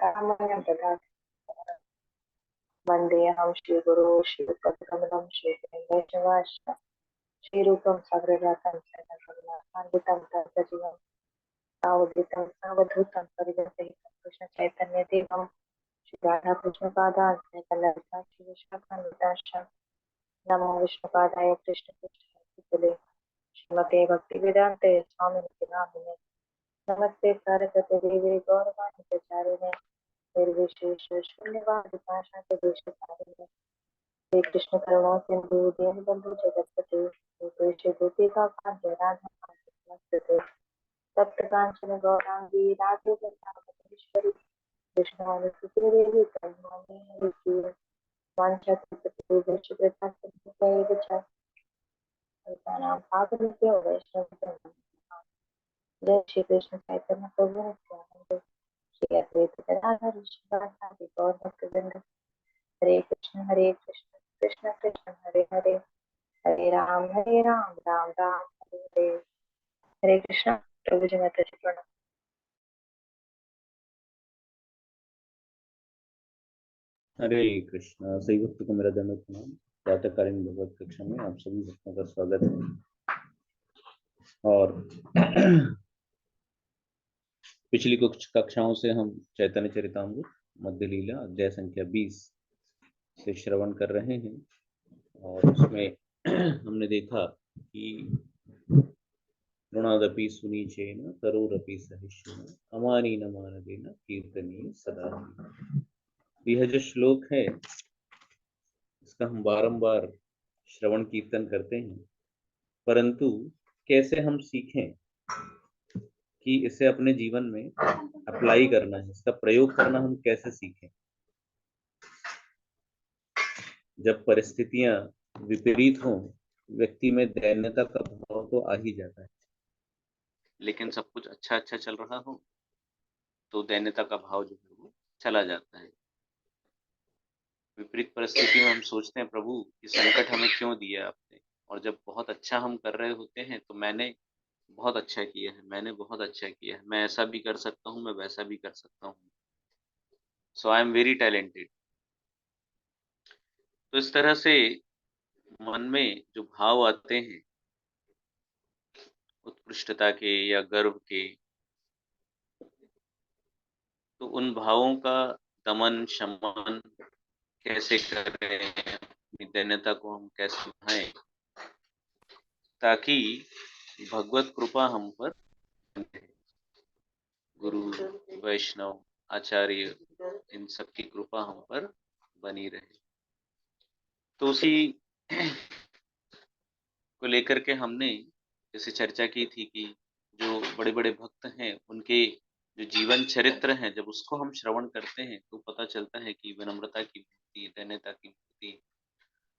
सामान्यं ददाति। वन्देऽहं श्रीगुरो श्रीयुतपदकमलं श्रीकेशवाश्च श्रीरूपं साग्रजातं सदा तत्सजीवं सावधूतं सावधूतं परिजनसहितं कृष्णचैतन्यदेवं श्रीराधाकृष्णपादान् सहितं श्रीविशाखान्विताश्च नमो विष्णुपादाय कृष्णकृष्णाय श्रीमते भक्तिवेदान्ते स्वामिनिति नामिने नमस्ते सारस्वती देवी गौरवाणी प्रचारिणे निर्विशेष शून्यवाद पाशांत देशकारिणे श्री कृष्ण करुणा सिंधु दीनबंधु जगतपते गोपेश गोपिका कांत राधा कांत नमस्ते तप्त कांचन गौरांगी राधे वृंदावनेश्वरी कृष्णानुसुते देवी करुणामयी वाञ्छाकल्पतरुभ्यश्च कृपासिन्धुभ्यैव च भागवतो वैष्णवजनः जय श्री कृष्ण चैतन्य प्रभु नित्यानंद श्री अद्वैत गदाधर श्रीवासादि गौर भक्तवृंद हरे कृष्ण कृष्ण कृष्ण हरे हरे हरे राम राम राम हरे हरे। हरे कृष्ण। प्रभु जी माता जी प्रणाम। हरे कृष्णा। सही भक्त को मेरा दंडवत प्रणाम। प्रातःकालीन भगवत कक्षा में आप सभी भक्तों का स्वागत है। और पिछली कुछ कक्षाओं से हम चैतन्य चरितामृत मध्य लीला अध्याय संख्या 20 से श्रवण कर रहे हैं और उसमें हमने देखा कि ऋणादपि सुनीचेन तरोरपि सहिष्णुना अमानी न मानदेन कीर्तनीय सदा। यह जो श्लोक है इसका हम बारंबार श्रवण कीर्तन करते हैं, परंतु कैसे हम सीखें कि इसे अपने जीवन में अप्लाई करना है, इसका प्रयोग करना हम कैसे सीखें। जब परिस्थितियां विपरीत हों, व्यक्ति में दैन्यता का भाव तो आ ही जाता है, लेकिन सब कुछ अच्छा अच्छा चल रहा हो तो दैन्यता का भाव जो है वो चला जाता है। विपरीत परिस्थिति में हम सोचते हैं प्रभु ये संकट हमें क्यों दिया आपने, और जब बहुत अच्छा हम कर रहे होते हैं तो मैंने बहुत अच्छा किया है, मैंने बहुत अच्छा किया है, मैं ऐसा भी कर सकता हूँ, मैं वैसा भी कर सकता हूँ, सो आई एम वेरी टैलेंटेड। तो इस तरह से मन में जो भाव आते हैं उत्कृष्टता के या गर्व के, तो उन भावों का दमन शमन कैसे करें, अपनी दैन्यता को हम कैसे उठाएं ताकि भगवत कृपा हम पर बने। गुरु वैष्णव आचार्य इन सब की कृपा हम पर बनी रहे। तो उसी को लेकर के हमने जैसे चर्चा की थी कि जो बड़े बड़े भक्त हैं उनके जो जीवन चरित्र हैं, जब उसको हम श्रवण करते हैं तो पता चलता है कि विनम्रता की भक्ति, दैन्यता की भक्ति,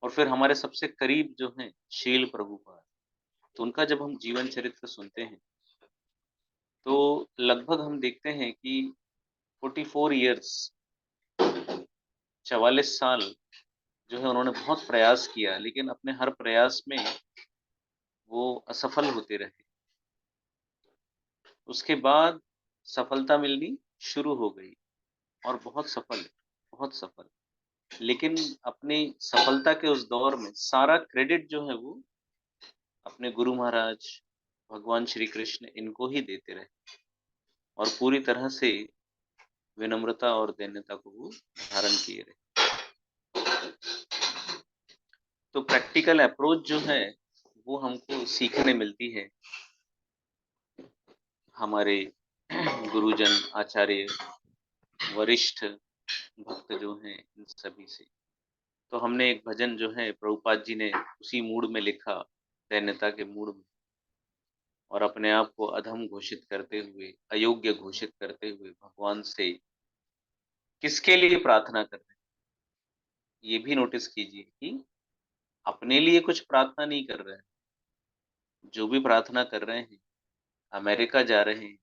और फिर हमारे सबसे करीब जो हैं शील प्रभुपाद, तो उनका जब हम जीवन चरित्र सुनते हैं तो लगभग हम देखते हैं कि 44 ईयर्स 44 साल जो है उन्होंने बहुत प्रयास किया, लेकिन अपने हर प्रयास में वो असफल होते रहे। उसके बाद सफलता मिलनी शुरू हो गई और बहुत सफल, बहुत सफल, लेकिन अपनी सफलता के उस दौर में सारा क्रेडिट जो है वो अपने गुरु महाराज भगवान श्री कृष्ण इनको ही देते रहे और पूरी तरह से विनम्रता और दैन्यता को वो धारण किए रहे। तो प्रैक्टिकल अप्रोच जो है वो हमको सीखने मिलती है हमारे गुरुजन आचार्य वरिष्ठ भक्त जो हैं इन सभी से। तो हमने एक भजन जो है प्रभुपाद जी ने उसी मूड में लिखा, दैन्यता के मूड में, और अपने आप को अधम घोषित करते हुए, अयोग्य घोषित करते हुए भगवान से किसके लिए प्रार्थना कर रहे हैं। ये भी नोटिस कीजिए कि अपने लिए कुछ प्रार्थना नहीं कर रहे हैं, जो भी प्रार्थना कर रहे हैं अमेरिका जा रहे हैं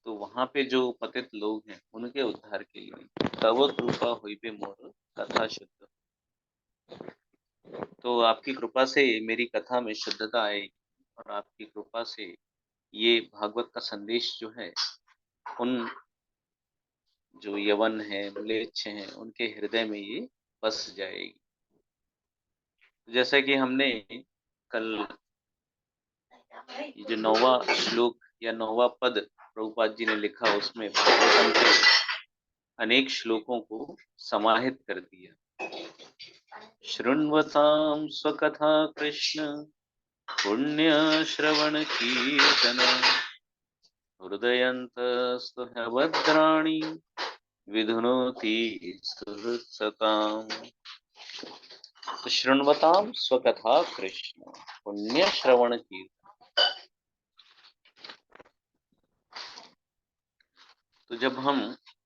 तो वहां पे जो पतित लोग हैं उनके उद्धार के लिए तव कृपा हुई पे मोर कथा शुद्ध। तो आपकी कृपा से मेरी कथा में शुद्धता आएगी और आपकी कृपा से ये भागवत का संदेश जो है उन जो यवन है, म्लेच्छ हैं, उनके हृदय में ये बस जाएगी। जैसा कि हमने कल ये जो 9वां श्लोक या 9वां पद प्रभुपाद जी ने लिखा, उसमें भागवतम के अनेक श्लोकों को समाहित कर दिया। शृण्वतां स्वकथा कृष्ण पुण्य श्रवण कीर्तन हृदयन्तस्तु भद्राणि विधुनोति सुहृत्सताम्। तो शृण्वताम स्वकथा कृष्ण पुण्य श्रवण कीर्तन। तो जब हम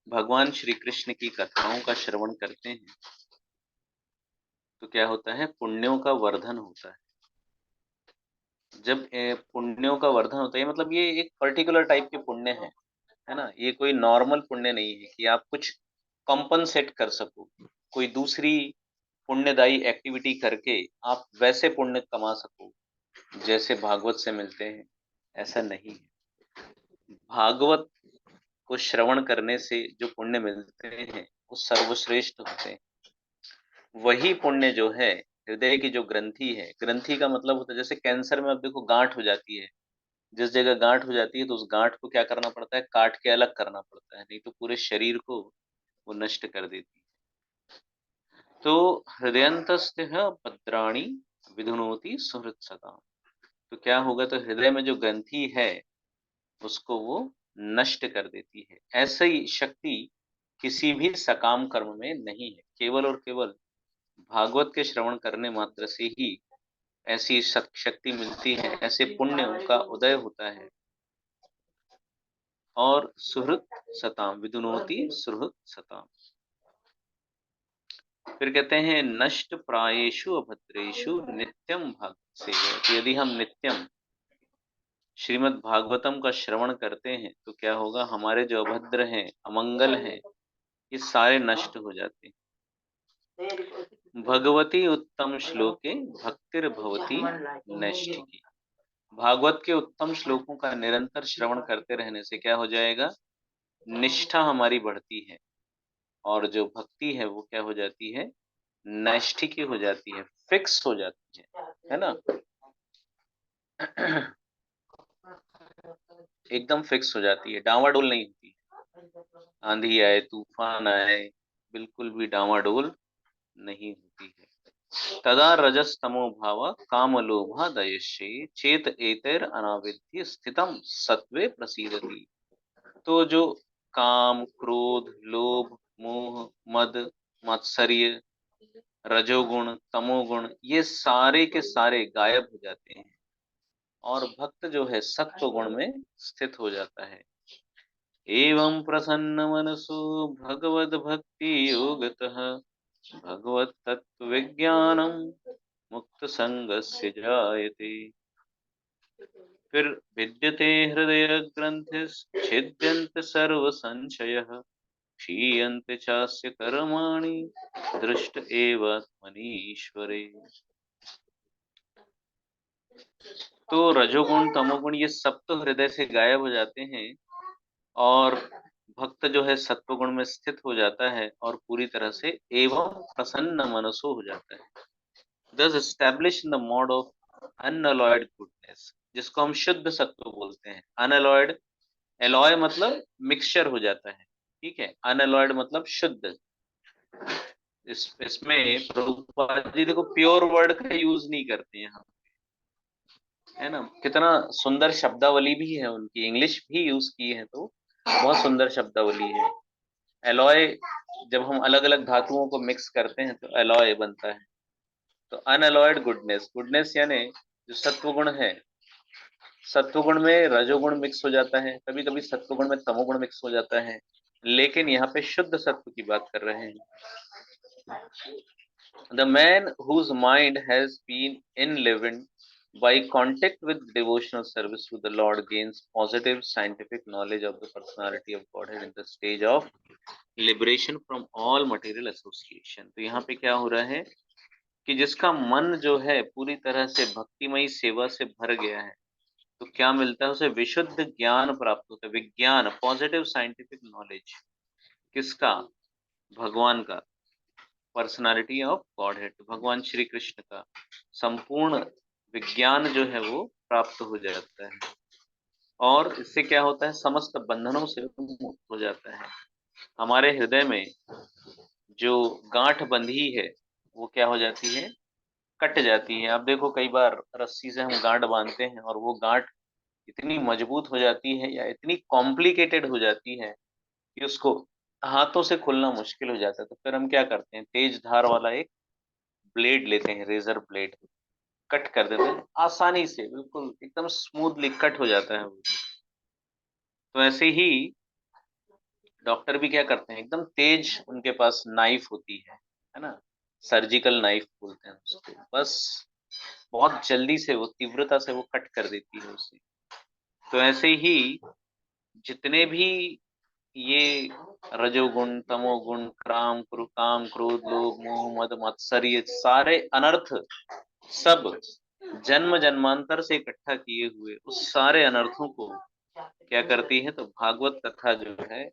भगवान श्री कृष्ण की कथाओं का श्रवण करते हैं तो क्या होता है, पुण्यों का वर्धन होता है। जब पुण्यों का वर्धन होता है, मतलब ये एक पर्टिकुलर टाइप के पुण्य है ना, ये कोई नॉर्मल पुण्य नहीं है कि आप कुछ कॉम्पनसेट कर सको, कोई दूसरी पुण्यदायी एक्टिविटी करके आप वैसे पुण्य कमा सको जैसे भागवत से मिलते हैं, ऐसा नहीं है। भागवत को श्रवण करने से जो पुण्य मिलते हैं वो सर्वश्रेष्ठ होते हैं। वही पुण्य जो है, हृदय की जो ग्रंथि है, ग्रंथि का मतलब होता है जैसे कैंसर में अब देखो गांठ हो जाती है, जिस जगह गांठ हो जाती है तो उस गांठ को क्या करना पड़ता है, काट के अलग करना पड़ता है, नहीं तो पूरे शरीर को वो नष्ट कर देती है। तो हृदयंतस्थ भद्राणि विधुनोति सुहृत सदा। तो क्या होगा, तो हृदय में जो ग्रंथि है उसको वो नष्ट कर देती है। ऐसी शक्ति किसी भी सकाम कर्म में नहीं है। केवल और केवल भागवत के श्रवण करने मात्र से ही ऐसी शक्ति मिलती है, ऐसे पुण्यों का उदय होता है। और सुहृत सताम विदुनोति सुहृत सताम। फिर कहते हैं नष्ट प्रायेषु अभद्रेषु नित्यम भागवत सेवयेत्। तो यदि हम नित्यम श्रीमद् भागवतम का श्रवण करते हैं तो क्या होगा, हमारे जो अभद्र हैं, अमंगल हैं, ये सारे नष्ट हो जाते हैं। भगवती उत्तम श्लोके भक्तिर्भवती नैष्ठिकी। भागवत के उत्तम श्लोकों का निरंतर श्रवण करते रहने से क्या हो जाएगा, निष्ठा हमारी बढ़ती है और जो भक्ति है वो क्या हो जाती है, नैष्ठिकी हो जाती है, फिक्स हो जाती है ना। एकदम फिक्स हो जाती है, डावाडोल नहीं होती। आंधी आए, तूफान आए, बिल्कुल भी डावाडोल नहीं होती है। तदा रजस्तमो भाव काम लोभा दयश्ये चेत एतैर अनाविद्य स्थितम सत्वे प्रसीदति। तो जो काम, क्रोध, लोभ, मोह, मद, मात्सर्य, रजोगुण, तमोगुण, ये सारे के सारे गायब हो जाते हैं और भक्त जो है सत्व गुण में स्थित हो जाता है। एवं प्रसन्न मनसो भगवद भक्ति योगतः भगवत तत्व विज्ञानम मुक्त संगस्य जायते। फिर विद्यते हृदय ग्रंथिस् छिद्यन्त सर्व संशयः क्षीयन्ते चास्य कर्माणि दृष्ट एव आत्मनीश्वरे। तो रजोगुण, तमोगुण, ये सब तो हृदय से गायब हो जाते हैं और भक्त जो है सत्वगुण में स्थित हो जाता है और पूरी तरह से एवं प्रसन्न मनसो हो जाता है। Thus established in the mode of unalloyed goodness, जिसको हम शुद्ध सत्व बोलते हैं। अनअलॉयड, एलॉय मतलब मिक्सचर हो जाता है, ठीक है, अनअलॉयड मतलब शुद्ध। इसमें प्रभुपाद जी देखो प्योर वर्ड का यूज नहीं करते यहाँ, है ना। कितना सुंदर शब्दावली भी है उनकी, इंग्लिश भी यूज की है तो बहुत सुंदर शब्दावली है। एलॉय, जब हम अलग अलग धातुओं को मिक्स करते हैं तो एलॉय बनता है। तो अनअलॉयड गुडनेस, गुडनेस यानी जो सत्वगुण है, सत्वगुण में रजोगुण मिक्स हो जाता है, कभी कभी सत्वगुण में तमोगुण मिक्स हो जाता है, लेकिन यहाँ पे शुद्ध सत्व की बात कर रहे हैं। The man whose mind has been enlivened by contact with devotional service to the Lord gains positive scientific knowledge of the personality of Godhead in the stage of liberation from all material association। तो यहाँ पे क्या हो रहा है कि जिसका मन जो है पूरी तरह से भक्तिमयी सेवा से भर गया है तो क्या मिलता है उसे, विशुद्ध ज्ञान प्राप्त होता है। विज्ञान, पॉजिटिव साइंटिफिक नॉलेज। किसका? भगवान का, पर्सनालिटी ऑफ गॉड हेड, भगवान श्री कृष्ण का संपूर्ण विज्ञान जो है वो प्राप्त हो जाता है और इससे क्या होता है, समस्त बंधनों से मुक्त हो जाता है। हमारे हृदय में जो गांठ बंधी है वो क्या हो जाती है, कट जाती है। अब देखो कई बार रस्सी से हम गांठ बांधते हैं और वो गांठ इतनी मजबूत हो जाती है या इतनी कॉम्प्लिकेटेड हो जाती है कि उसको हाथों से खोलना मुश्किल हो जाता है। तो फिर हम क्या करते हैं, तेज धार वाला एक ब्लेड लेते हैं, रेजर ब्लेड, कट कर देते हैं आसानी से, बिल्कुल एकदम स्मूथली कट हो जाता है वो। तो ऐसे ही डॉक्टर भी क्या करते हैं, एकदम तेज उनके पास नाइफ होती है ना, सर्जिकल नाइफ बोलते हैं उसको, बस बहुत जल्दी से वो तीव्रता से वो कट कर देती है उसे। तो ऐसे ही जितने भी ये रजोगुण, तमोगुण, काम, क्रोध, लोभ, मोह, मद, मत्सर, ये सारे अनर्थ सब जन्म जन्मांतर से इकट्ठा किए हुए उस सारे अनर्थों को क्या करती है, तो भागवत कथा जो है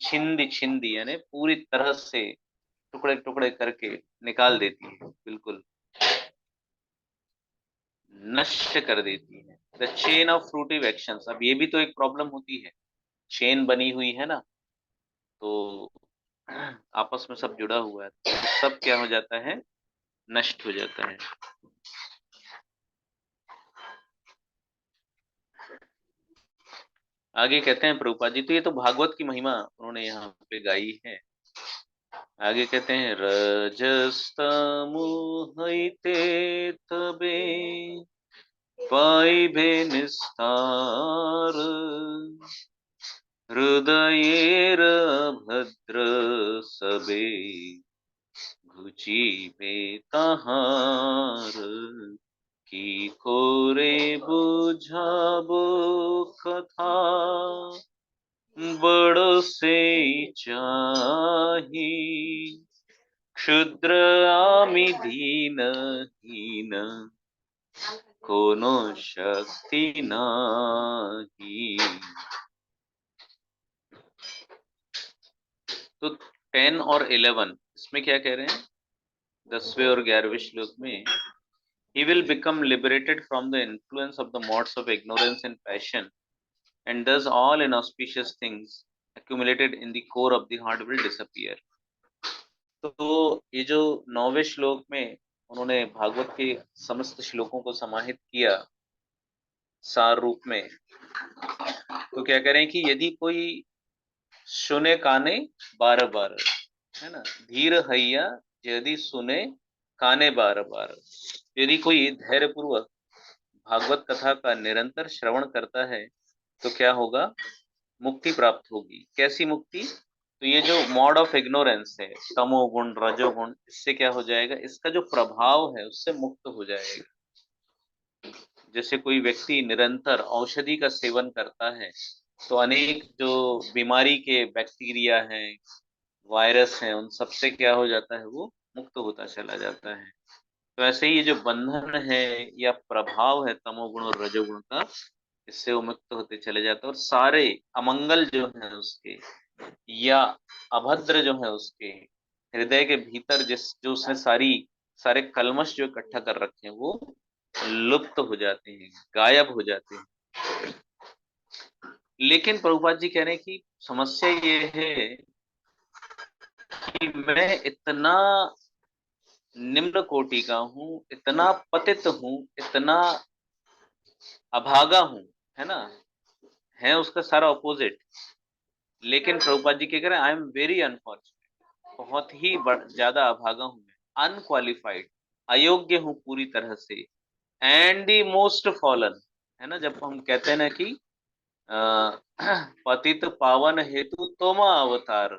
छिंदी छिंदी यानी पूरी तरह से टुकड़े टुकड़े करके निकाल देती है, बिल्कुल नष्ट कर देती है। The chain of fruitive actions, अब ये भी तो एक प्रॉब्लम होती है, चेन बनी हुई है ना, तो आपस में सब जुड़ा हुआ है, तो सब क्या हो जाता है, नष्ट हो जाता है। आगे कहते हैं प्रभुपाद जी, तो ये तो भागवत की महिमा उन्होंने यहाँ पे गाई है। आगे कहते हैं रजस्तमोहैते तबे पाइबे निस्तार हृदयेर भद्र सबे घुचिबे ताहार की खोरे बुझाबो कथा बड़ो से चाही क्षुद्र आमि दीनहीन कोनो शक्ति नाही। तो 10 और 11 इसमें क्या कह रहे हैं, 10वें और 11वें श्लोक में, he will become liberated from the influence of the modes of ignorance and passion and thus all inauspicious things accumulated in the core of the heart will disappear। तो ये जो 9वें श्लोक में उन्होंने भागवत के समस्त श्लोकों को समाहित किया सार रूप में, तो क्या करें कि यदि कोई सुने काने बार बार, है ना, धीर हैया यदि सुने काने बार बार, यदि कोई धैर्य पूर्वक भागवत कथा का निरंतर श्रवण करता है तो क्या होगा, मुक्ति प्राप्त होगी। कैसी मुक्ति, तो ये जो मॉड ऑफ इग्नोरेंस है, तमोगुण रजोगुण, इससे क्या हो जाएगा, इसका जो प्रभाव है उससे मुक्त हो जाएगा। जैसे कोई व्यक्ति निरंतर औषधि का सेवन करता है तो अनेक जो बीमारी के बैक्टीरिया हैं, वायरस हैं, उन सब से क्या हो जाता है, वो मुक्त होता चला जाता है। तो ऐसे ही ये जो बंधन है या प्रभाव है तमोगुण और रजोगुण का, इससे वो मुक्त होते चले जाते हैं और सारे अमंगल जो है उसके या अभद्र जो है उसके हृदय के भीतर जिस जो उसने सारे कल्मश जो इकट्ठा कर रखे हैं वो लुप्त हो जाते हैं, गायब हो जाते हैं। लेकिन प्रभुपाद जी कह रहे हैं कि समस्या ये है कि मैं इतना निम्न कोटि का हूँ, इतना पतित हूँ, इतना अभागा हूँ, है ना, है उसका सारा ऑपोजिट। लेकिन प्रभुपाद जी क्या कह रहे हैं, आई एम वेरी अनफॉर्चुनेट, बहुत ही ज्यादा अभागा हूँ मैं, अनक्वालिफाइड, अयोग्य हूँ पूरी तरह से, एंड दी मोस्ट फॉलन, है ना, जब हम कहते हैं ना कि पतित पावन हेतु तोमा अवतार,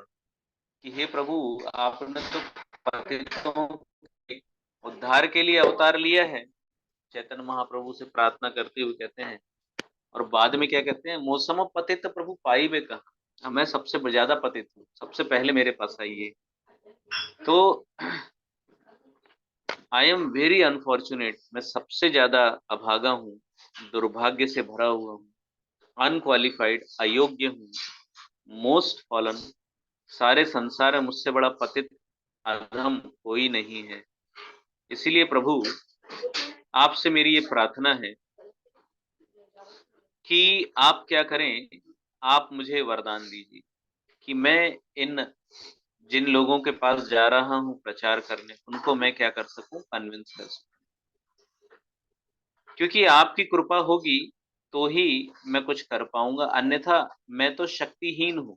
कि हे प्रभु आपने तो पतितों के उद्धार के लिए अवतार लिया है, चैतन्य महाप्रभु से प्रार्थना करते हुए कहते हैं। और बाद में क्या कहते हैं, मौसम पतित प्रभु पाई में कहा, मैं सबसे ज्यादा पतित हूँ, सबसे पहले मेरे पास आइए। तो आई एम वेरी अनफॉर्चुनेट, मैं सबसे ज्यादा अभागा हूँ, दुर्भाग्य से भरा हुआ हूँ, अनक्वालिफाइड, अयोग्य हूँ, मोस्ट फॉलन, सारे संसार में मुझसे बड़ा पतित अधम कोई नहीं है। इसीलिए प्रभु आपसे मेरी ये प्रार्थना है कि आप क्या करें, आप मुझे वरदान दीजिए कि मैं इन जिन लोगों के पास जा रहा हूं प्रचार करने, उनको मैं क्या कर सकूं, कन्विंस कर सकूं। क्योंकि आपकी कृपा होगी तो ही मैं कुछ कर पाऊंगा, अन्यथा मैं तो शक्तिहीन हूं,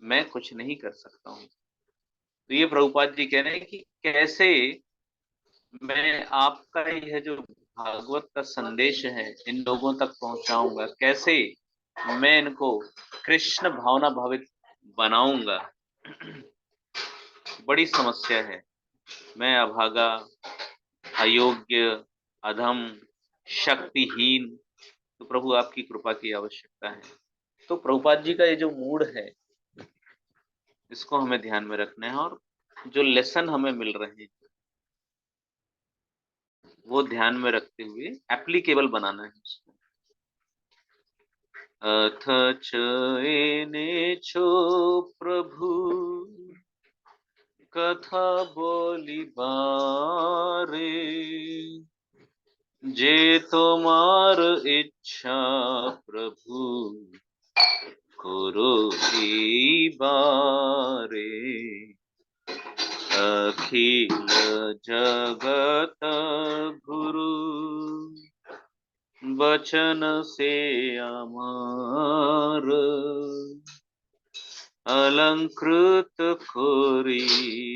मैं कुछ नहीं कर सकता हूं। तो ये प्रभुपाद जी कह रहे हैं कि कैसे मैं आपका यह जो भागवत का संदेश है इन लोगों तक पहुंचाऊंगा, कैसे मैं इनको कृष्ण भावना भावित बनाऊंगा। बड़ी समस्या है, मैं अभागा, अयोग्य, अधम, शक्तिहीन, तो प्रभु आपकी कृपा की आवश्यकता है। तो प्रभुपाद जी का ये जो मूड है इसको हमें ध्यान में रखना है, और जो लेसन हमें मिल रहे हैं वो ध्यान में रखते हुए एप्लीकेबल बनाना है उसको। अथ चयने छो प्रभु कथा बोली बारे, जे तुम्हार इच्छा प्रभु करो ई बारे। अखिल जगत गुरु बचन से अमर, अलंकृत खोरी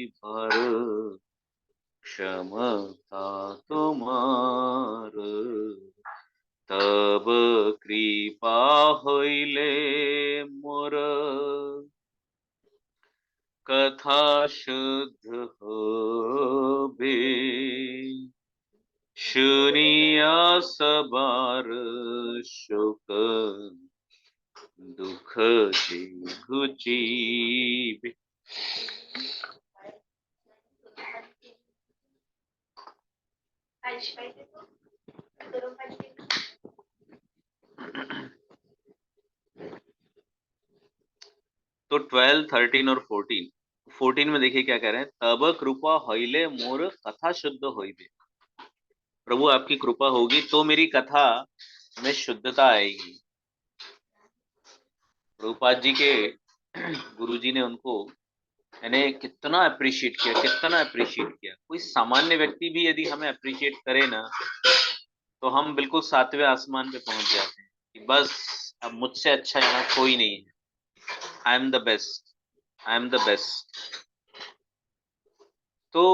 भर क्षमता तुम्हार। तब कृपा होइले मोर, कथा शुद्ध होबे। शुनिया सबार शोक दुख घुचीबे। तो 12, 13 और 14 में देखिए क्या कह रहे हैं। तब कृपा होइले मोर कथा शुद्ध होइबे। प्रभु आपकी कृपा होगी तो मेरी कथा में शुद्धता आएगी। प्रभुपाद जी के गुरुजी ने उनको यानी कितना अप्रिशिएट किया, कितना अप्रिशिएट किया। कोई सामान्य व्यक्ति भी यदि हमें अप्रिशिएट करे ना, तो हम बिल्कुल 7वें आसमान पे पहुंच जाते हैं कि बस अब मुझसे अच्छा यहाँ कोई नहीं है, I am the best, I am the best. तो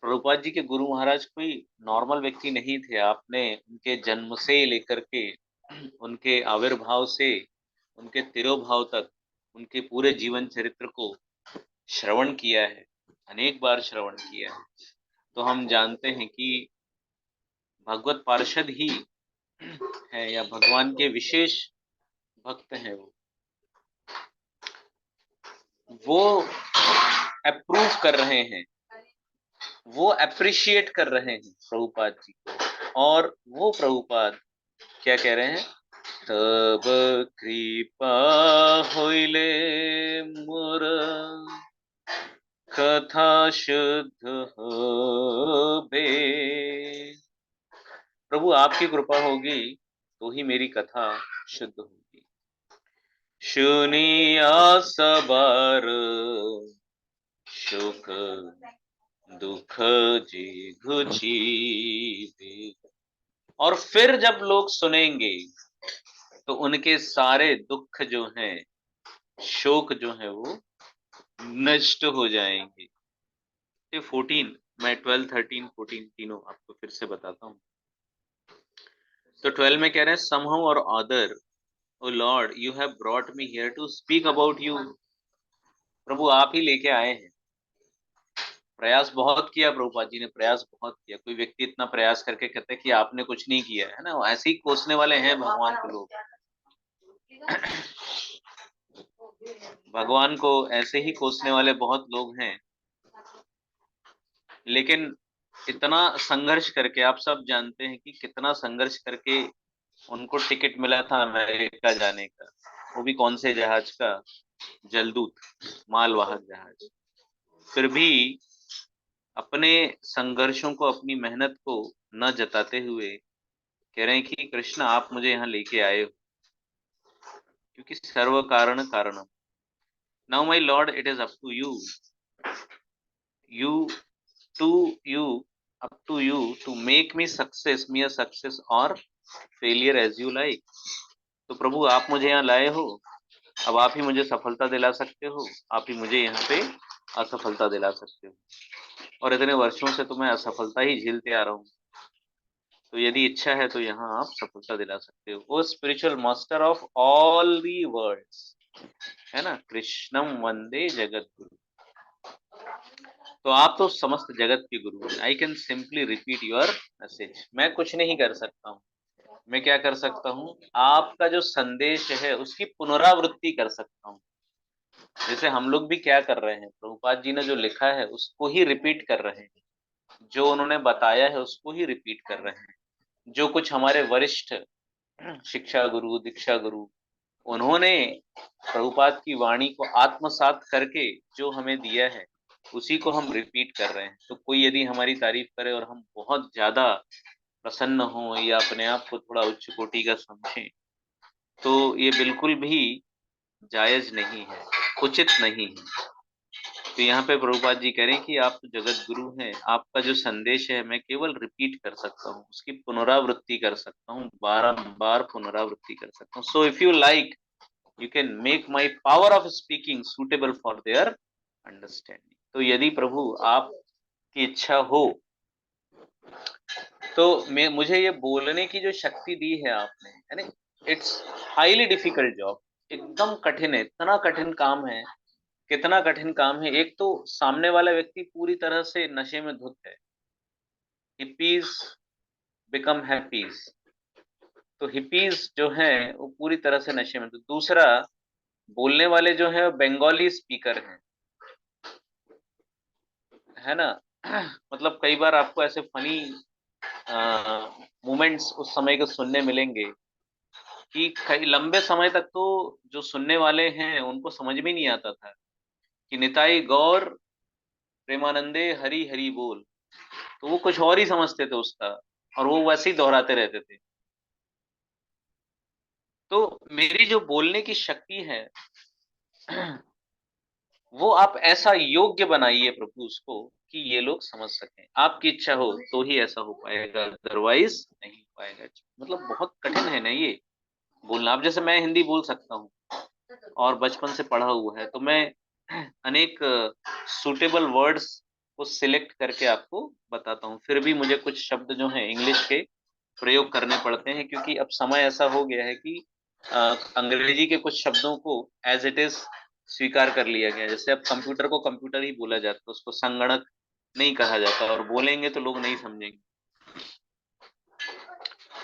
प्रभुपाद जी के गुरु महाराज कोई नॉर्मल व्यक्ति नहीं थे। आपने उनके जन्म से लेकर के उनके आविर्भाव से उनके तिरोभाव तक उनके पूरे जीवन चरित्र को श्रवण किया है, अनेक बार श्रवण किया है। तो हम जानते हैं कि भगवत पार्षद ही है या भगवान के विशेष भक्त हैं। वो अप्रूव कर रहे हैं, वो अप्रिशिएट कर रहे हैं प्रभुपाद जी को। और वो प्रभुपाद क्या कह रहे हैं, तब कृपा होइले मोर, कथा शुद्ध होबे। प्रभु आपकी कृपा होगी तो ही मेरी कथा शुद्ध होगी। सुनिया सबार शोक दुख जी घुचीबे। और फिर जब लोग सुनेंगे तो उनके सारे दुख जो हैं, शोक जो है वो नष्ट हो जाएंगे। ये 14, मैं 12, 13, 14 तीनों आपको फिर से बताता हूँ। तो 12 में कह रहे हैं, somehow or other, O Lord, you have brought me here to speak about you। प्रभु आप ही लेके आए हैं। प्रयास बहुत किया प्रभुपाद जी ने, प्रयास बहुत किया। कोई व्यक्ति इतना प्रयास करके कहता है कि आपने कुछ नहीं किया है ना, ऐसे ही कोसने वाले हैं भगवान को लोग। भगवान को ऐसे ही कोसने वाले बहुत लोग हैं। लेकिन इतना संघर्ष करके, आप सब जानते हैं कि कितना संघर्ष करके उनको टिकट मिला था अमेरिका जाने का, वो भी कौन से जहाज का, जलदूत, मालवाहक जहाज, फिर भी अपने संघर्षों को, अपनी मेहनत को न जताते हुए कह रहे हैं कि कृष्ण आप मुझे यहाँ लेके आए हो, क्योंकि सर्व कारण कारणम। Now my lord, it is up to you, you to you up to you to make me success, me a success or failure as you like। तो प्रभु आप मुझे यहाँ लाए हो, अब आप ही मुझे सफलता दिला सकते हो, आप ही मुझे यहाँ पे असफलता दिला सकते हो, और इतने वर्षों से तो मैं असफलता ही झेलते आ रहा हूँ, तो यदि इच्छा है तो यहाँ आप सफलता दिला सकते हो। O spiritual master of all the worlds, है ना, कृष्णम वंदे जगत गुरु। तो आप तो समस्त जगत के गुरु हैं। I can simply repeat your message. मैं कुछ नहीं कर सकता हूँ, मैं क्या कर सकता हूँ, आपका जो संदेश है उसकी पुनरावृत्ति कर सकता हूँ। जैसे हम लोग भी क्या कर रहे हैं, प्रभुपाद जी ने जो लिखा है उसको ही रिपीट कर रहे हैं, जो उन्होंने बताया है उसको ही रिपीट कर रहे हैं। जो कुछ हमारे वरिष्ठ शिक्षा गुरु, दीक्षा गुरु, उन्होंने प्रभुपाद की वाणी को आत्मसात करके जो हमें दिया है उसी को हम रिपीट कर रहे हैं। तो कोई यदि हमारी तारीफ करे और हम बहुत ज्यादा प्रसन्न हो या अपने आप को थोड़ा उच्च कोटि का समझें, तो ये बिल्कुल भी जायज नहीं है, उचित नहीं है। तो यहाँ पे प्रभुपाद जी कह रहे हैं कि आप तो जगत गुरु हैं, आपका जो संदेश है मैं केवल रिपीट कर सकता हूँ, उसकी पुनरावृत्ति कर सकता हूँ, बारंबार पुनरावृत्ति कर सकता हूँ। So if you like, you can make my power of speaking suitable for their understanding। तो यदि प्रभु आपकी इच्छा हो तो मैं, मुझे ये बोलने की जो शक्ति दी है आपने, है ना, इट्स हाईली डिफिकल्ट जॉब, एकदम कठिन है, इतना कठिन काम है, कितना कठिन काम है। एक तो सामने वाला व्यक्ति पूरी तरह से नशे में धुत है, हिप्पीज बिकम हैप्पीज, तो हिप्पीज जो है वो पूरी तरह से नशे में। तो दूसरा, बोलने वाले जो है बंगाली स्पीकर हैं, है ना। मतलब कई बार आपको ऐसे फनी मोमेंट्स उस समय के सुनने मिलेंगे कि कई लंबे समय तक तो जो सुनने वाले हैं उनको समझ में नहीं आता था कि निताई गौर प्रेमानंदे हरि हरि बोल, तो वो कुछ और ही समझते थे उसका, और वो वैसे ही दोहराते रहते थे। तो मेरी जो बोलने की शक्ति है वो आप ऐसा योग्य बनाइए प्रभु उसको कि ये लोग समझ सकें। आपकी इच्छा हो तो ही ऐसा हो पाएगा, अदरवाइज नहीं हो पाएगा। मतलब बहुत कठिन है ना ये बोलना। अब जैसे मैं हिंदी बोल सकता हूँ और बचपन से पढ़ा हुआ है, तो मैं अनेक सूटेबल वर्ड्स को सिलेक्ट करके आपको बताता हूँ, फिर भी मुझे कुछ शब्द जो हैं इंग्लिश के प्रयोग करने पड़ते हैं, क्योंकि अब समय ऐसा हो गया है कि अंग्रेजी के कुछ शब्दों को एज इट इज स्वीकार कर लिया गया। जैसे अब कंप्यूटर को कंप्यूटर ही बोला जाता है, उसको संगणक नहीं कहा जाता, और बोलेंगे तो लोग नहीं समझेंगे।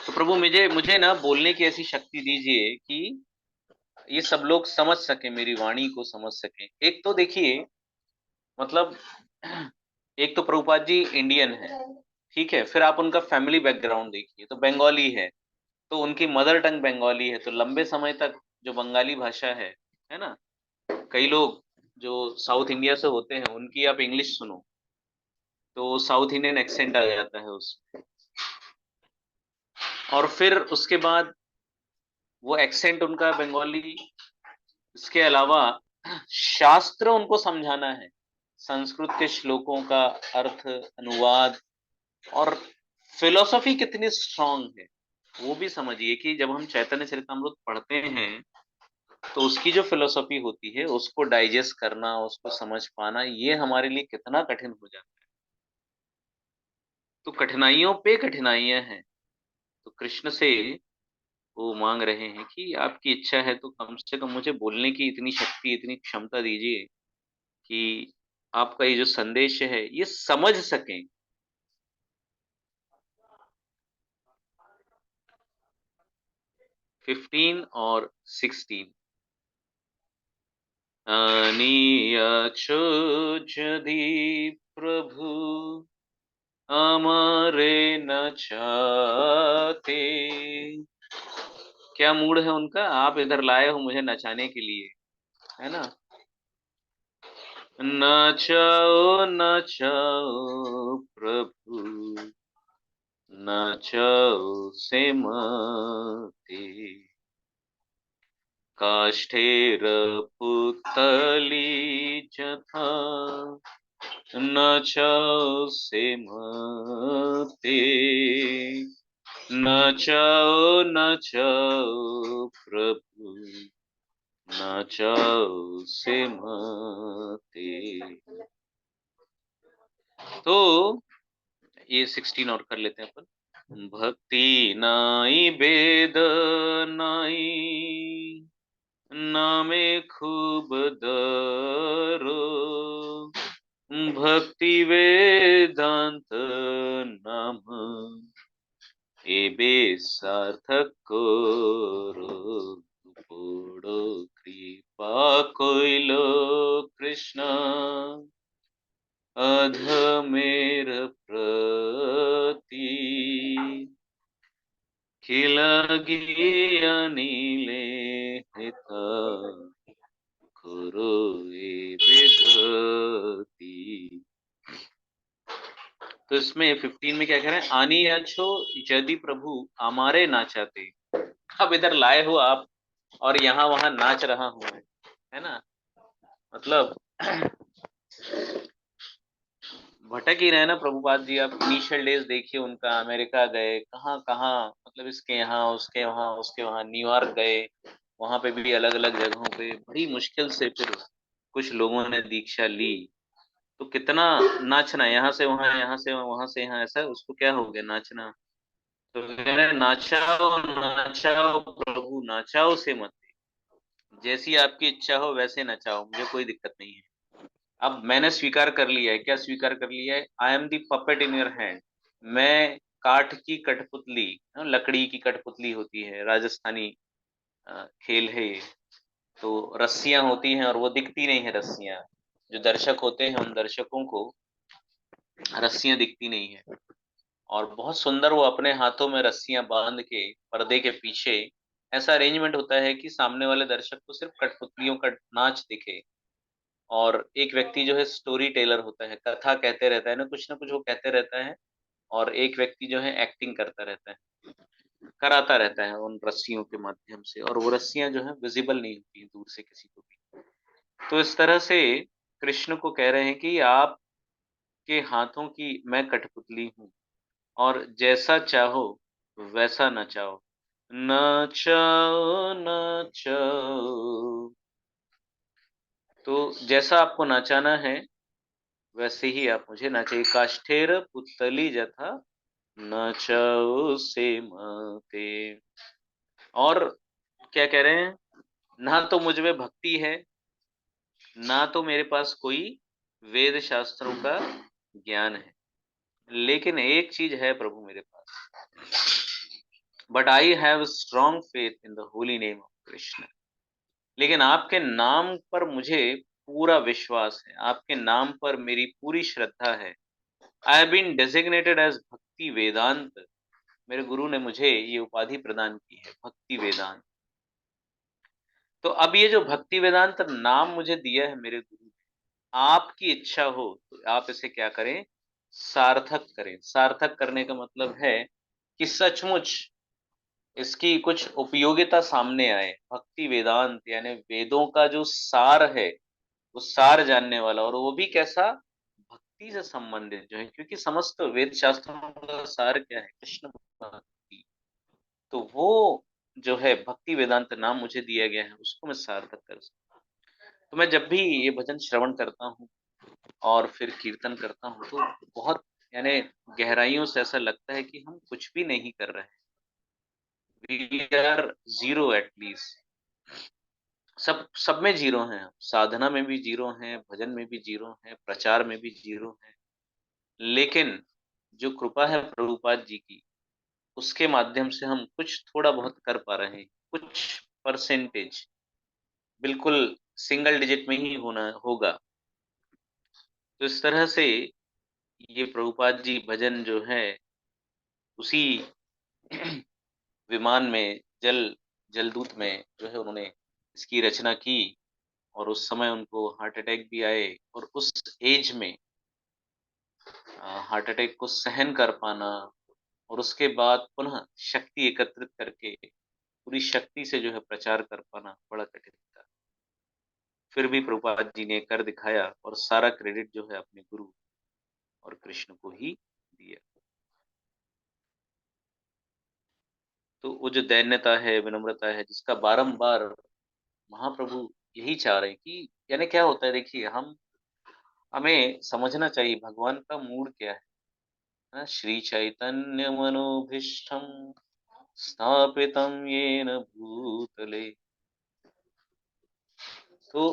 तो प्रभु मुझे मुझे ना बोलने की ऐसी शक्ति दीजिए कि ये सब लोग समझ सके, मेरी वाणी को समझ सके। एक तो देखिए, मतलब एक तो प्रभुपाद जी इंडियन है, ठीक है, फिर आप उनका फैमिली बैकग्राउंड देखिए, तो बंगाली है, तो उनकी मदर टंग बंगाली है, तो लंबे समय तक जो बंगाली भाषा है ना, कई लोग जो साउथ इंडिया से होते हैं उनकी आप इंग्लिश सुनो तो साउथ इंडियन एक्सेंट आ जाता है उसमें, और फिर उसके बाद वो एक्सेंट उनका बंगाली, इसके अलावा शास्त्र उनको समझाना है, संस्कृत के श्लोकों का अर्थ, अनुवाद, और फिलोसॉफी कितनी स्ट्रांग है वो भी समझिए कि जब हम चैतन्य चरितमृत पढ़ते हैं तो उसकी जो फिलोसॉफी होती है उसको डाइजेस्ट करना, उसको समझ पाना, ये हमारे लिए कितना कठिन हो जाता है। तो कठिनाइयों पे कठिनाइयां हैं। तो कृष्ण से वो मांग रहे हैं कि आपकी इच्छा है तो कम से कम मुझे बोलने की इतनी शक्ति, इतनी क्षमता दीजिए कि आपका ये जो संदेश है ये समझ सकें। 15 और 16। अनियच्छुजधि प्रभु अमरे न चाहते। क्या मूड है उनका, आप इधर लाए हो मुझे नचाने के लिए, है ना। नाचाओ नाचाओ प्रभु, नाचाओ से मते, काष्ठेर पुतली जथा, नाचाओ से मते, नाचाओ नाचाओ प्रभु, नाचाओ से मते। तो ये 16 और कर लेते हैं अपन। भक्ति नाई वेद नाई, नामे खूब दरो, भक्ति वेदांत नाम, एबे सार्थक करो, बड़ो कृपा कोइलो कृष्ण, अधमेर प्रति, खिलगी अनिले हिता, करो एबे गति। तो इसमें 15 में क्या कह रहे हैं, आनी अच्छो यदि प्रभु हमारे ना चाहते। अब इधर लाए हो आप और यहाँ वहां नाच रहा हूं मैं, है ना। मतलब भटक ही रहे ना प्रभुपाद जी। आप इनिशियल डेज देखिए उनका, अमेरिका गए, कहाँ कहाँ, मतलब इसके यहाँ उसके वहाँ उसके वहाँ, न्यूयॉर्क गए, वहां पे भी अलग अलग जगहों पे बड़ी मुश्किल से फिर कुछ लोगों ने दीक्षा ली। तो कितना नाचना, यहाँ से वहां, यहाँ से वहां से यहाँ, ऐसा उसको क्या हो गया नाचना। तो कह रहे नाचाओ नाचाओ प्रभु, नाचाओ से मत, जैसी आपकी इच्छा हो वैसे नचाओ, मुझे कोई दिक्कत नहीं है। अब मैंने स्वीकार कर लिया है, क्या स्वीकार कर लिया है, I am the puppet in your hand. मैं काठ की कठपुतली, लकड़ी की कठपुतली होती है, राजस्थानी खेल है ये। तो रस्सियां होती हैं और वो दिखती नहीं है रस्सियां, जो दर्शक होते हैं उन दर्शकों को रस्सियां दिखती नहीं है। और बहुत सुंदर वो अपने हाथों में रस्सियां बांध के पर्दे के पीछे ऐसा अरेंजमेंट होता है कि सामने वाले दर्शक को सिर्फ कठपुतलियों का नाच दिखे। और एक व्यक्ति जो है स्टोरी टेलर होता है, कथा कहते रहता है ना कुछ वो कहते रहता है। और एक व्यक्ति जो है एक्टिंग करता रहता है, कराता रहता है उन रस्सियों के माध्यम से, और वो रस्सियां जो है विजिबल नहीं होती दूर से किसी को भी। तो इस तरह से कृष्ण को कह रहे हैं कि आपके हाथों की मैं कठपुतली हूँ, और जैसा चाहो वैसा नचाओ, नचाओ नचाओ। तो जैसा आपको नचाना है वैसे ही आप मुझे नचाइए, काष्ठेर पुतली जथा, नचाओ से मते। और क्या कह रहे हैं, ना तो मुझ में भक्ति है, ना तो मेरे पास कोई वेद शास्त्रों का ज्ञान है, लेकिन एक चीज है प्रभु मेरे पास, but I have strong faith in the holy name of Krishna. लेकिन आपके नाम पर मुझे पूरा विश्वास है, आपके नाम पर मेरी पूरी श्रद्धा है। I have been designated as Bhakti Vedanta. मेरे गुरु ने मुझे ये उपाधि प्रदान की है, भक्ति वेदांत। तो अब ये जो भक्ति वेदांत नाम मुझे दिया है मेरे गुरु ने, आपकी इच्छा हो तो आप इसे क्या करें, सार्थक करें। सार्थक करने का मतलब है कि सचमुच इसकी कुछ उपयोगिता सामने आए। भक्ति वेदांत यानी वेदों का जो सार है, वो सार जानने वाला, और वो भी कैसा, भक्ति से संबंधित जो है, क्योंकि समस्त वेद शास्त्रों का सार क्या है, कृष्ण भक्ति। तो वो जो है भक्ति वेदांत नाम मुझे दिया गया है, उसको मैं सार्थक कर सकता हूँ। तो मैं जब भी ये भजन श्रवण करता हूँ और फिर कीर्तन करता हूँ, तो बहुत यानी गहराइयों से ऐसा लगता है कि हम कुछ भी नहीं कर रहे हैं, वी आर जीरो एटलीस्ट। सब में जीरो हैं, साधना में भी जीरो हैं, भजन में भी जीरो हैं, प्रचार में भी जीरो हैं। लेकिन जो कृपा है प्रभुपाद जी की, उसके माध्यम से हम कुछ थोड़ा बहुत कर पा रहे हैं, कुछ परसेंटेज, बिल्कुल सिंगल डिजिट में ही होना होगा। तो इस तरह से ये प्रभुपाद जी भजन जो है, उसी विमान में जलदूत में जो है उन्होंने इसकी रचना की। और उस समय उनको हार्ट अटैक भी आए और उस एज में हार्ट अटैक को सहन कर पाना और उसके बाद पुनः शक्ति एकत्रित करके पूरी शक्ति से जो है प्रचार कर पाना बड़ा कठिन था। फिर भी प्रभुपाद जी ने कर दिखाया और सारा क्रेडिट जो है अपने गुरु और कृष्ण को ही दिया। तो वो जो दैन्यता है, विनम्रता है, जिसका बारंबार महाप्रभु यही चाह रहे हैं कि यानी क्या होता है, देखिए हमें समझना चाहिए भगवान का मूड क्या है ना। श्री चैतन्य मनोभीष्टम स्थापितम येन भूतले। तो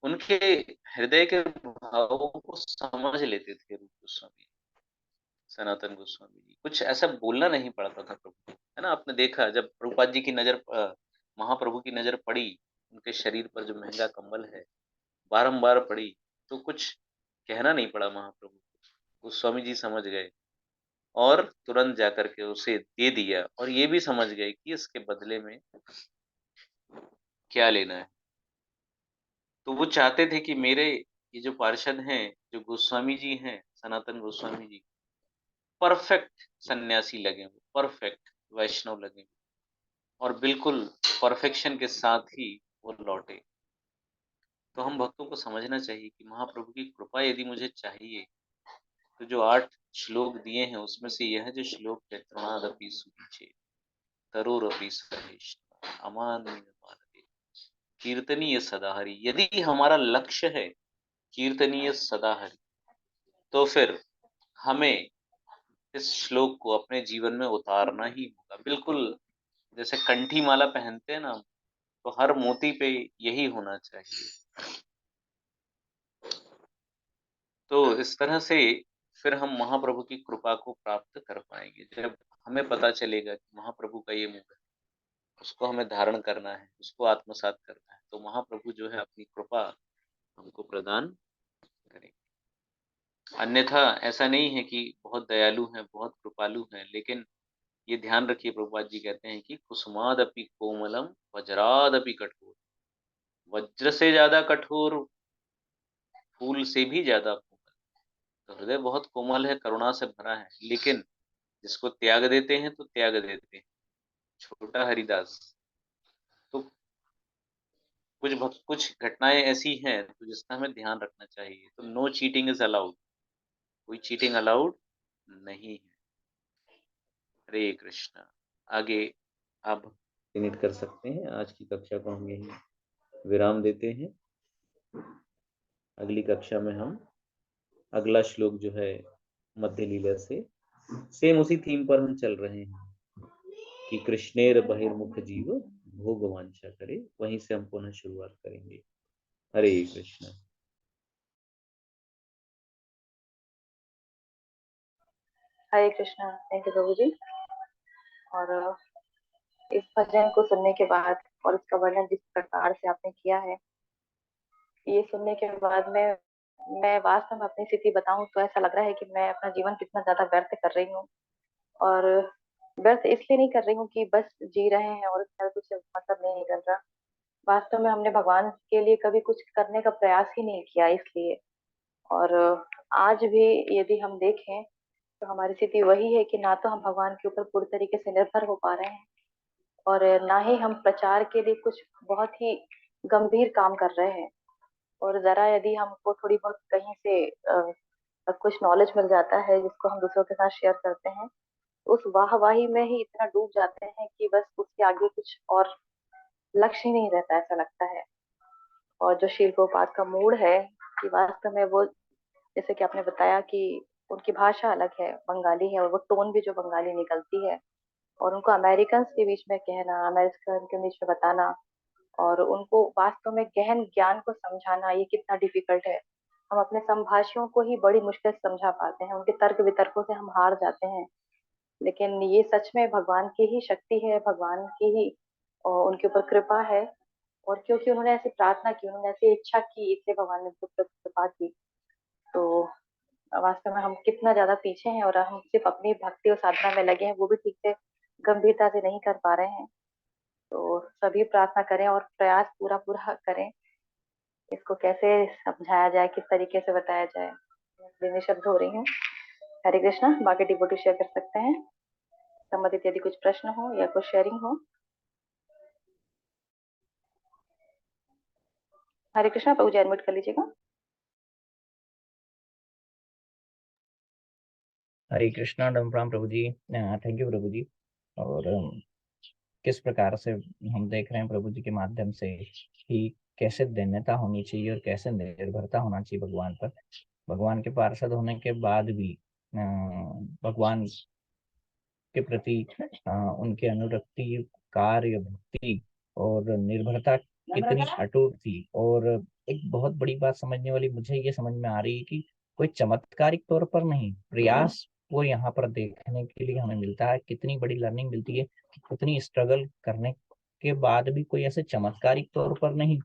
उनके हृदय के भावों को समझ लेते थे रूप गोस्वामी, सनातन गोस्वामी जी। कुछ ऐसा बोलना नहीं पड़ता था प्रभु को, है ना। आपने देखा जब प्रभुपाद जी की नजर महाप्रभु की नजर पड़ी उनके शरीर पर जो महंगा कंबल है, बारंबार पड़ी, तो कुछ कहना नहीं पड़ा महाप्रभु को। गोस्वामी जी समझ गए और तुरंत जाकर के उसे दे दिया और ये भी समझ गए कि इसके बदले में क्या लेना है। तो वो चाहते थे कि मेरे ये जो पार्षद हैं, जो गोस्वामी जी हैं, सनातन गोस्वामी जी, परफेक्ट सन्यासी लगे, परफेक्ट वैष्णव लगे और बिल्कुल परफेक्शन के साथ ही वो लौटे। तो हम भक्तों को समझना चाहिए कि महाप्रभु की कृपा यदि मुझे चाहिए तो जो 8 श्लोक दिए हैं उसमें से यह जो श्लोक है, तृणादपि सुविचे तरोरपि सहिष्णुः अमानिनः मानते कीर्तनीय सदा हरि। यदि हमारा लक्ष्य है कीर्तनीय सदा हरि, तो फिर हमें इस श्लोक को अपने जीवन में उतारना ही होगा। बिल्कुल जैसे कंठी माला पहनते हैं ना, तो हर मोती पे यही होना चाहिए। तो इस तरह से फिर हम महाप्रभु की कृपा को प्राप्त कर पाएंगे। जब हमें पता चलेगा कि महाप्रभु का ये मुख है, उसको हमें धारण करना है, उसको आत्मसात करना है, तो महाप्रभु जो है अपनी कृपा हमको प्रदान करेंगे। अन्यथा ऐसा नहीं है कि बहुत दयालु हैं, बहुत कृपालु हैं, लेकिन ये ध्यान रखिए प्रभुपाद जी कहते हैं कि कुसुमादपि कोमलम वज्रादपि कठोर। वज्र से ज्यादा कठोर, फूल से भी ज्यादा कोमल। तो हृदय बहुत कोमल है, करुणा से भरा है, लेकिन जिसको त्याग देते हैं तो त्याग देते हैं। छोटा हरिदास। तो कुछ घटनाएं ऐसी हैं तो जिसका हमें ध्यान रखना चाहिए। तो नो चीटिंग इज अलाउड, कोई चीटिंग अलाउड नहीं है। हरे कृष्णा। आगे आप फिनिश कर सकते हैं। आज की कक्षा को हम यही विराम देते हैं। अगली कक्षा में हम अगला श्लोक जो है मध्य लीला से सेम उसी थीम पर हम चल रहे हैं कि कृष्णेर बहिर्मुख जीव भोग वांछा करे, वहीं से हम पुनः शुरुआत करेंगे। हरे कृष्णा। हरे कृष्णा। थैंक यू प्रभु जी। और इस भजन को सुनने के बाद और इसका वर्णन जिस प्रकार से आपने किया है, ये सुनने के बाद मैं वास्तव में अपनी स्थिति बताऊं तो ऐसा लग रहा है कि मैं अपना जीवन कितना ज्यादा व्यर्थ कर रही हूँ। और व्यर्थ इसलिए नहीं कर रही हूँ कि बस जी रहे हैं और इसका कुछ मतलब नहीं निकल रहा। वास्तव में हमने भगवान के लिए कभी कुछ करने का प्रयास ही नहीं किया, इसलिए। और आज भी यदि हम देखें तो हमारी स्थिति वही है कि ना तो हम भगवान के ऊपर पूरी तरीके से निर्भर हो पा रहे हैं और ना ही हम प्रचार के लिए कुछ बहुत ही गंभीर काम कर रहे हैं। और जरा यदि हमको थोड़ी बहुत कहीं से कुछ नॉलेज मिल जाता है जिसको हम दूसरों के साथ शेयर करते हैं, तो उस वाहवाही में ही इतना डूब जाते हैं कि बस उसके आगे कुछ और लक्ष्य ही नहीं रहता, ऐसा लगता है। और जो शील प्रोपात का मूड है कि वास्तव में वो, जैसे कि आपने बताया कि उनकी भाषा अलग है, बंगाली है, और वो टोन भी जो बंगाली निकलती है, और उनको अमेरिकन के बीच में कहना, अमेरिकन के बीच में बताना, और उनको वास्तव में गहन ज्ञान को समझाना, ये कितना डिफिकल्ट है। हम अपने संभाषियों को ही बड़ी मुश्किल से समझा पाते हैं, उनके तर्क वितर्कों से हम हार जाते हैं। लेकिन ये सच में भगवान की ही शक्ति है, भगवान की ही और उनके ऊपर कृपा है। और क्योंकि उन्होंने ऐसी प्रार्थना की, उन्होंने ऐसी इच्छा की, इसलिए भगवान ने उनको कृपा की। तो वास्तव में हम कितना ज्यादा पीछे हैं और हम सिर्फ अपनी भक्ति और साधना में लगे हैं, वो भी ठीक से गंभीरता से नहीं कर पा रहे हैं। तो सभी प्रार्थना करें और प्रयास पूरा पूरा करें इसको कैसे समझाया जाए, किस तरीके से बताया जाए, मैं निशब्द हो रही हूँ। हरे कृष्णा। बाकी डिवोटी शेयर कर सकते हैं संबंधित, यदि कुछ प्रश्न हो या कुछ शेयरिंग हो। हरे कृष्णा, प्रभु जी एडमिट कर लीजिएगा। हरे कृष्णा। डमराम प्रभु जी। थैंक यू प्रभु जी। और किस प्रकार से हम देख रहे हैं प्रभु जी के माध्यम से कि कैसे दैन्यता होनी चाहिए और कैसे निर्भरता होना चाहिए भगवान पर। भगवान के पार्षद होने के बाद भी भगवान के प्रति उनके अनुरक्ति, कार्य, भक्ति और निर्भरता कितनी अटूट थी। और एक बहुत बड़ी बात समझने वाली मुझे ये समझ में आ रही है कि कोई चमत्कारिक तौर पर नहीं, प्रयास वो यहाँ पर देखने के लिए हमें मिलता है। कितनी बड़ी लर्निंग मिलती है कि कितनी स्ट्रगल करने के बाद भी कोई ऐसे चमत्कारिक तौर पर नहीं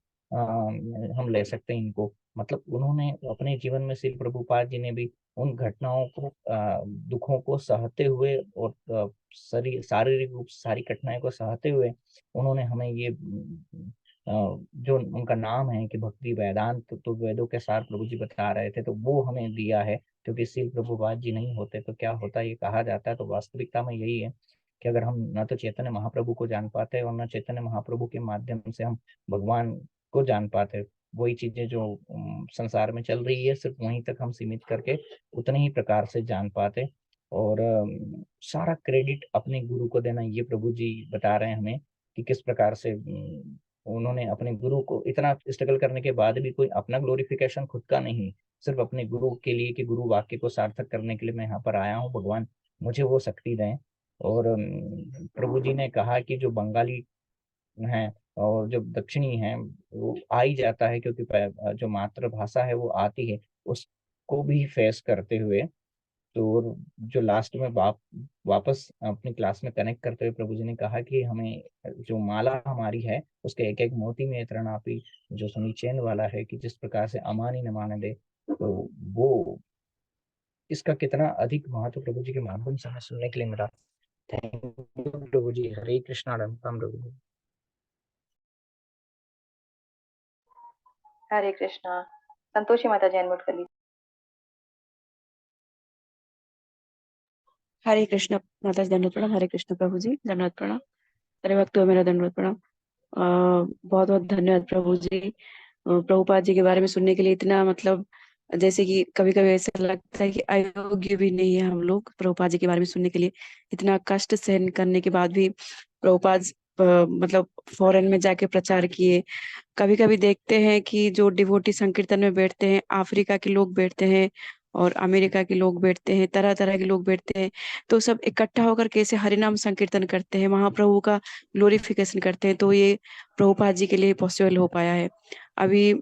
हम ले सकते हैं इनको। मतलब उन्होंने अपने जीवन में, श्री प्रभुपाद जी ने भी उन घटनाओं को, दुखों को सहते हुए और शारीरिक रूप से सारी कठिनाइयों को सहते हुए उन्होंने हमें ये जो उनका नाम है कि भक्ति वेदांत, तो वेदों के सार प्रभु जी बता रहे थे, तो वो हमें दिया है। क्योंकि श्री प्रभुपाद जी नहीं होते तो क्या होता, ये कहा जाता है। तो वास्तविकता में यही है कि अगर हम न तो चैतन्य महाप्रभु को जान पाते और न चैतन्य महाप्रभु के माध्यम से हम भगवान को जान पाते, वही चीजें जो संसार में चल रही है सिर्फ वहीं तक हम सीमित करके उतने ही प्रकार से जान पाते। और सारा क्रेडिट अपने गुरु को देना, ये प्रभु जी बता रहे हैं हमें कि किस प्रकार से उन्होंने अपने गुरु को, इतना स्ट्रगल करने के बाद भी कोई अपना ग्लोरिफिकेशन खुद का नहीं, सिर्फ अपने गुरु के लिए कि गुरु वाक्य को सार्थक करने के लिए मैं यहाँ पर आया हूँ, भगवान मुझे वो शक्ति दें। और प्रभु जी ने कहा कि जो बंगाली हैं और जो दक्षिणी हैं वो आ ही जाता है, क्योंकि जो मातृभाषा है वो आती है, उसको भी फेस करते हुए। तो जो लास्ट में वापस अपनी क्लास में कनेक्ट करते हुए प्रभु जी ने कहा कि हमें जो माला हमारी है उसके एक एक मोती में इतना नापी, जो सुनी चैन वाला है कि जिस प्रकार से अमानी न माने दे। तो वो इसका कितना अधिक महत्व प्रभु जी के माध्यम से हमें सुनने के लिए मिला। Thank you Prabhu ji. Hare Krishna. Ram Prabhu ji. Hare Krishna. Santoshi Mata ji admit कर लीजिए। हरे कृष्ण माता जी, दंडवत प्रणाम। हरे कृष्ण प्रभु जी, दंडवत प्रणाम। अरे भक्त मेरा दंडवत प्रणाम। बहुत बहुत धन्यवाद प्रभु जी। प्रभुपाद जी के बारे में सुनने के लिए इतना, मतलब जैसे कि कभी कभी ऐसा लगता है कि अयोग्य भी नहीं है हम लोग प्रभुपाद जी के बारे में सुनने के लिए। इतना कष्ट सहन करने के बाद भी प्रभुपाद मतलब फॉरेन में जाके प्रचार किए। कभी कभी देखते हैं कि जो डिवोटी संकीर्तन में बैठते हैं, अफ्रीका के लोग बैठते हैं और अमेरिका के लोग बैठते हैं, तरह तरह के लोग बैठते हैं, तो सब इकट्ठा होकर कैसे हरिनाम संकीर्तन करते हैं, महाप्रभु का ग्लोरिफिकेशन करते हैं। तो ये प्रभुपाद जी के लिए पॉसिबल हो पाया है। अभी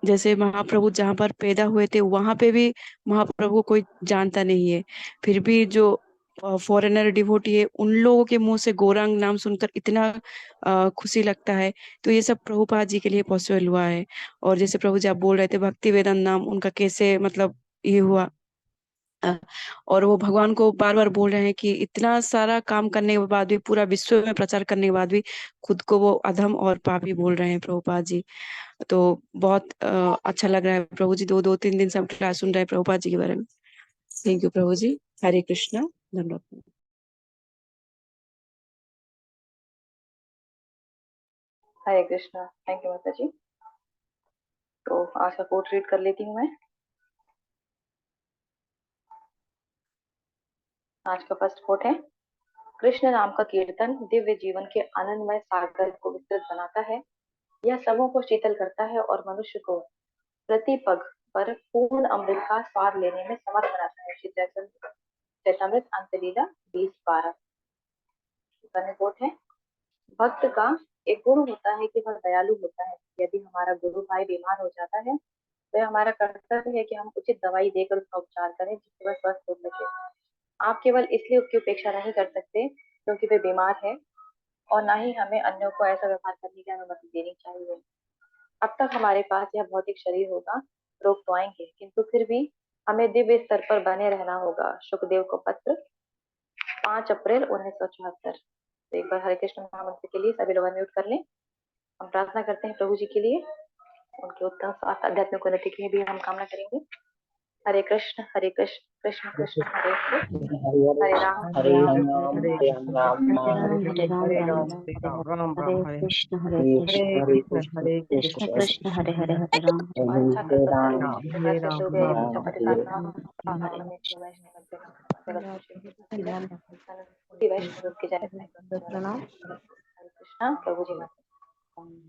जैसे महाप्रभु जहाँ पर पैदा हुए थे वहां पे भी महाप्रभु को कोई जानता नहीं है, फिर भी जो फॉरेनर डिवोटी है उन लोगों के मुंह से गौरांग नाम सुनकर इतना खुशी लगता है। तो ये सब प्रभुपाद जी के लिए पॉसिबल हुआ है। और जैसे प्रभु जी आप बोल रहे थे भक्ति वेदांत नाम उनका कैसे मतलब ये हुआ, अ, और वो भगवान को बार बार बोल रहे हैं कि इतना सारा काम करने के बाद भी, पूरा विश्व में प्रचार करने के बाद भी खुद को वो अधम और पापी बोल रहे हैं प्रभुपाद जी। तो बहुत अच्छा लग रहा है प्रभु जी। दो दो तीन दिन से हम क्लास सुन रहे हैं प्रभुपाद जी के बारे में। थैंक यू प्रभु जी। हरे कृष्णा। धन्यवाद। हरे कृष्णा। थैंक यू माता जी। तो आज का कोट रीड कर लेती हूँ मैं। आज का फर्स्ट कोट है, कृष्ण नाम का कीर्तन दिव्य जीवन के आनंदमय सागर को विस्तृत बनाता है। यह सबों को शीतल करता है और मनुष्य को प्रति पग पर पूर्ण अमृत का स्वाद लेने में समर्थ बनाता है। श्री चैतमृत अंतलीला 20:12। कोट है, भक्त का एक गुण होता है कि वह दयालु होता है। यदि हमारा गुरु भाई बीमार हो जाता है तो यह हमारा कर्तव्य है कि हम उचित दवाई देकर उसका उपचार करें जिससे वह स्वस्थ हो सके। आप केवल इसलिए उसकी उपेक्षा नहीं कर सकते क्योंकि वे बीमार है, और ना ही हमें अन्यों को ऐसा व्यवहार करने की अनुमति देनी चाहिए। अब तक हमारे पास यह भौतिक शरीर होगा, रोग तो आएंगे, किंतु फिर भी हमें दिव्य स्तर पर बने रहना होगा। सुखदेव को पत्र 5 अप्रैल 1974। तो एक बार हरे कृष्ण महामंत्र के लिए सभी लोग म्यूट कर लें। हम प्रार्थना करते हैं प्रभु जी के लिए। उनके उत्तम स्वास्थ्य आध्यात्मिक उन्नति की भी हम कामना करेंगे। हरे कृष्ण कृष्ण कृष्ण हरे हरे, हरे राम हरे राम राम हरे हरे राम राम राम राम हरे हरे कृष्ण हरे कृष्ण हरे कृष्ण कृष्ण कृष्ण हरे हरे, हरे राम। अच्छा हरे कृपा राम करो जी, हरे कृपा से राम जो भी राम अच्छा राम परिवार हरे में जो वैष्णव जगत वैष्णव के जाने हरे कृष्ण प्रभु जी महाराज।